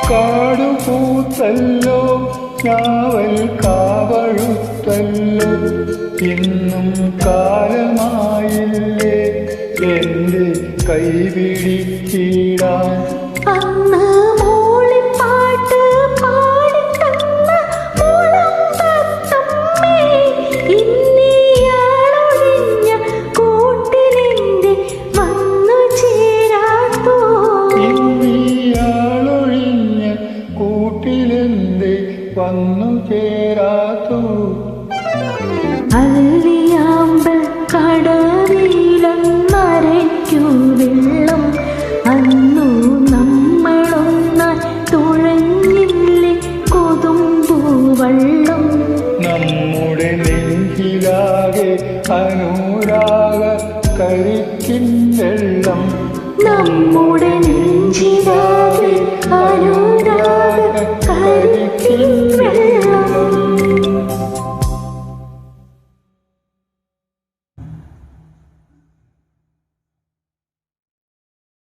കാടുപൂത്തല്ലോ ഞാവൽ കാവഴുത്തല്ലോ ഇന്നും കാലമായില്ലേ എന്റെ കൈപിടിച്ചിടാൻ. വന്നു ചേരാത്തു അല്ലിയാമ്പൽ കടവിലന്നരയ്ക്കു വെള്ളം അന്നു നമ്മളൊന്നായി തുഴഞ്ഞില്ലേ കൊതുമ്പൂവള്ളം. നമ്മുടെ നെഞ്ചിലാകെ അനുരാഗ കരിക്കിൻ വെള്ളം നമ്മുടെ നെഞ്ചിലാകെ അനു